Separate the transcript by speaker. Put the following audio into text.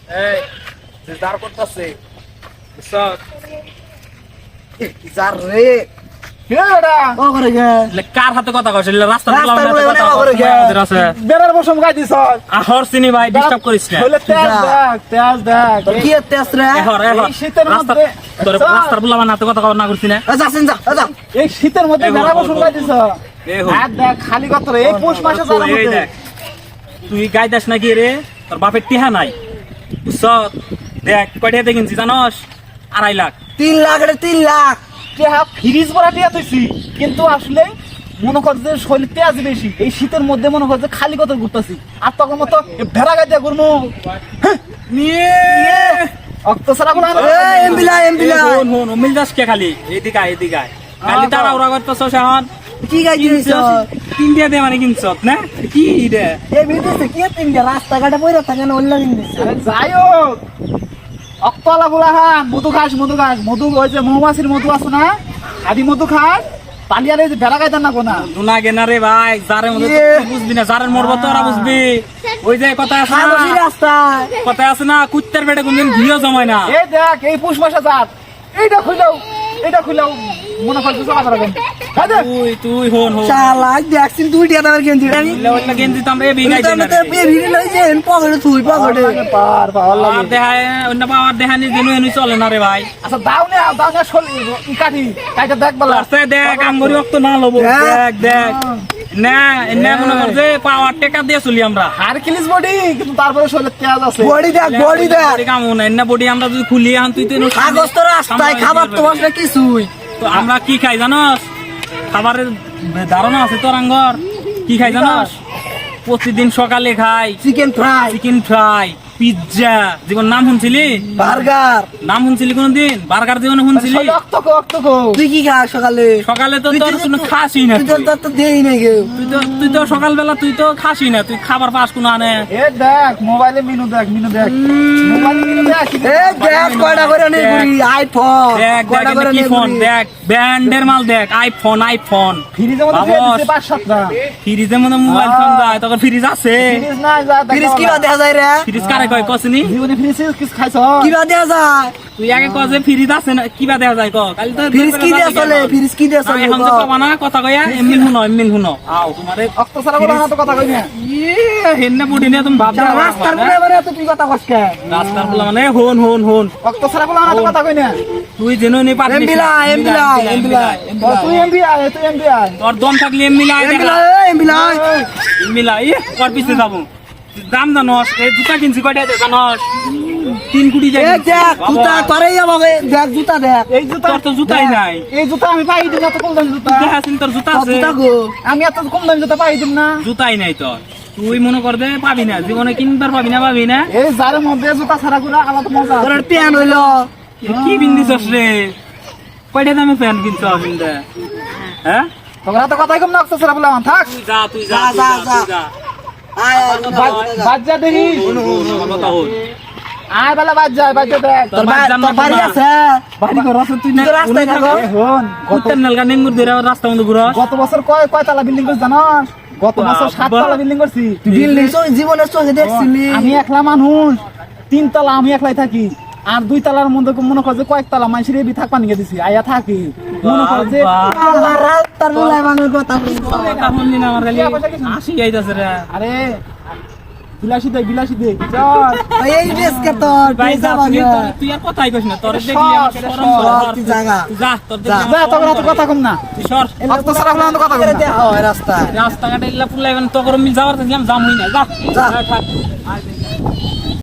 Speaker 1: এই যে দাঁড় করতেছে বুঝছস কি জার রে ও করে গে
Speaker 2: কার হাতে কথা কইছ রাস্তা আছে
Speaker 1: বেরার বসম গাই দিছ
Speaker 2: আহর চিনি ভাই ডিস্টার্ব করিস না
Speaker 1: হলে তেজ দেখ কি তেজ রে
Speaker 2: এহর
Speaker 1: এই শীতের মধ্যে
Speaker 2: তোর রাস্তার বুলাবা না তো কথা কও না করছিস না
Speaker 1: যাচ্ছেন যা এই শীতের মধ্যে বেরার বসম গাই দিছ আর দেখ খালি কত রে এই পৌষ মাসে জানা
Speaker 2: এই দেখ তুই গাই দাস নাকি রে তোর বাপের টিহা নাই বুঝছস দেখ কয়টা দেখিনছি জানোস 2.5 লাখ
Speaker 1: 3 লাখ রে 3 লাখ টিহা ফ্রিজ ভরা টিহা তুইছি কিন্তু আসলে মনে কর যে শরীর তেজ বেশি এই শীতের মধ্যে মনে কর যে খালি কত ঘুরতাছি আর তখন মতো ভেড়া গাই দিয়া ঘুরমু
Speaker 2: নিয়ে
Speaker 1: অক্ত সারা গুলো এমবিলা
Speaker 2: হন হন মিল দাস কে খালি এদিকে আয় খালি তারা ওরা করতেছস এখন
Speaker 1: কি গাই দিছ
Speaker 2: 3 দিয়া দে মানে কিনছত না কি রে
Speaker 1: এই বিদেশে কি তিনটা রাস্তা ঘাটে পয়রা থাকে না অন্য জিনিস আরে যাইও অক্তলা গুলাহান মধু খাস মধু ওই যে মৌমাছির মধু আছে না আদি মধু খাস পালিয়ারে যে ভেড়া গাইতাম না কোনা
Speaker 2: দুনা গেনা রে ভাই জারের মধ্যে তুই বুঝবি না জারের মরব তো ওরা বুঝবি ওই যে কথা আছে না
Speaker 1: রাস্তায়
Speaker 2: কথা আছে না কুত্তার পেটে কোনদিন ভিড়ও জমায় না
Speaker 1: এই দেখ এই পুষ মাসে যাত এইটা খুলেও মনে করছিস চালা রাখেন
Speaker 2: তুই হন
Speaker 1: শালা দেখছিস তুই দিয়া দাবার গেঞ্জি রানি
Speaker 2: লেওলা গেঞ্জি তো আমরা এই বিগাই দেই না
Speaker 1: বে ভিড় লইছে এন পকেটে তুই পকেটে পার লাগে
Speaker 2: আর দেখায় অন্য পাওয়ার দেখানি দিনু এনু চলে না রে ভাই
Speaker 1: আচ্ছা দাও না শোল কাটি কাইটা দেখ বলা
Speaker 2: আস্তে দেখ আঙ্গুরি রক্ত না লবো দেখ না এনে মনে কর যে পাওয়ার টাকা দিয়ে চলি আমরা
Speaker 1: হারকিলিস বডি কিন্তু তারপরে শরীরে তেজ আছে বডি দেখ
Speaker 2: কাম না এনে বডি আমরা যদি খুলি আন তুই তো
Speaker 1: কাগজ তো রাস্তায় খাবার তো বসে কিছুই
Speaker 2: তো আমরা কি খাই জানোস খাবারের ধারণা আছে তোর আঙ্গর কি খাই জানোস প্রতিদিন সকালে খাই চিকেন ফ্রাই পিজ্জা জীবন নাম শুনছিলি
Speaker 1: বার্গার
Speaker 2: নাম শুনছিলি কোনদিন বার্গার জীবনে শুনছিলি
Speaker 1: তুই কি খাস
Speaker 2: সকালে তো তোর কোনো খাসই না
Speaker 1: তো দেই নাই কেউ
Speaker 2: তুই তো সকালবেলা তুই তো খাসই না তুই খাবার পাস কোন আনে
Speaker 1: এ দেখ মোবাইলে মেনু দেখ মোবাইলে মেনু দেখ এ দেখ কয়টা করে নে গুড়ি আইফোন
Speaker 2: দেখ কয়টা করে কি ফোন দেখ ব্র্যান্ডের মাল দেখ আইফোন
Speaker 1: ফ্রিজের মধ্যে দিয়েছে 5-7টা
Speaker 2: ফ্রিজের মধ্যে মোবাইল ফোন যায় তোর ফ্রিজ আছে
Speaker 1: ফ্রিজ না যা ফ্রিজ কি বা দেখা যায় রে
Speaker 2: ফ্রিজ কারে কয় কসনি
Speaker 1: জীবনে ফ্রিজ কি খাইছ কি বা দেখা যায়
Speaker 2: তুই আগে কয় যে ফ্রিজ আছে না কি বা দেখা যায় ক কাল তো
Speaker 1: ফ্রিজ কি দিয়া চলে
Speaker 2: এখন যে পাবা না কথা কইয়া এমনি শুনো আও তোমারে
Speaker 1: অক্ত সারা বলা না তো কথা কই না
Speaker 2: হেন্না বুড়ি নিয়ে তুমি ভাব
Speaker 1: রাস্তার বলে এবারে এত তুই কথা কইছ কে
Speaker 2: রাস্তার বলা মানে হন
Speaker 1: অক্ত সারা বলা না তো কথা কই না
Speaker 2: তুই জেনো নি পারবি
Speaker 1: এমবিলা তুই এমবিআই
Speaker 2: তোর দম থাকলে এমবিলা কর পিছে যাবো দাম জানোস এই জুতা কিনছি কয়টা জানোস 3 কোটি যাই
Speaker 1: দেখ জুতা করে আমাকে দেখ জুতা দেখ এই জুতা
Speaker 2: তোর তো জুতাই নাই
Speaker 1: এই জুতা আমি পাই দিম না তো কম দামি জুতা
Speaker 2: দেখাছিস তোর জুতা আছে
Speaker 1: জুতা গো আমি এত কম দামি জুতা পাই দিম না
Speaker 2: জুতাই নাই তোর তুই মনে কর দে পাবি না জীবনে কিনবার পাবি না
Speaker 1: এই যার মধ্যে জুতা ছাড়া গুলা আলাদা মজা তোর প্যান হইলো
Speaker 2: কি বিন্দিছস রে কয়টা দামে প্যান কিনছস বিন্দা হ্যাঁ
Speaker 1: তোরা তো কথাই কম না অক্ত ছাড়া বলা থাক
Speaker 2: তুই যা
Speaker 1: আয় বাজ্জা দেখি
Speaker 2: কথা হল
Speaker 1: আয় বালা বাজ্জা দেখ তোর বাড়ি আছে
Speaker 2: বাড়ি ঘর আছে তুই না
Speaker 1: রাস্তায় থাকো
Speaker 2: কুত্তার নালগা নেঙ্গুর ধরে রাস্তা মধ্যে ঘুরস
Speaker 1: গত বছর কয় তালা বিল্ডিং করছিস জানোস গত বছর 7 তালা বিল্ডিং করছি বিল্ডিং তো জীবনের চোখে দেখছিলি আমি একলা মানুষ 3 তালা আমি একলাই থাকি আর 2 তালার মধ্যে মনে কর যে কয়েক তালা মানুষের এবি থাক পানি দিছি আয়া থাকি মনে কর যে রাস্তার বলাই মানুষ কথা
Speaker 2: কামন দিন আমার খালি হাসি আইতাছে রে
Speaker 1: আরে বিলাসী দে চল এই ড্রেস কে তোর
Speaker 2: ভাই তুই আর কথাই কইছ না তোর দেখলি আমার শরম করে যা তোর
Speaker 1: কথা কম না
Speaker 2: তুই সর
Speaker 1: অক্ত সারা বলা না কথা কম না
Speaker 2: রাস্তাঘাটে ইল্লা ফুলাইবেন তো গরম মিল যাওয়ার থাকলাম জামুই না যা থাক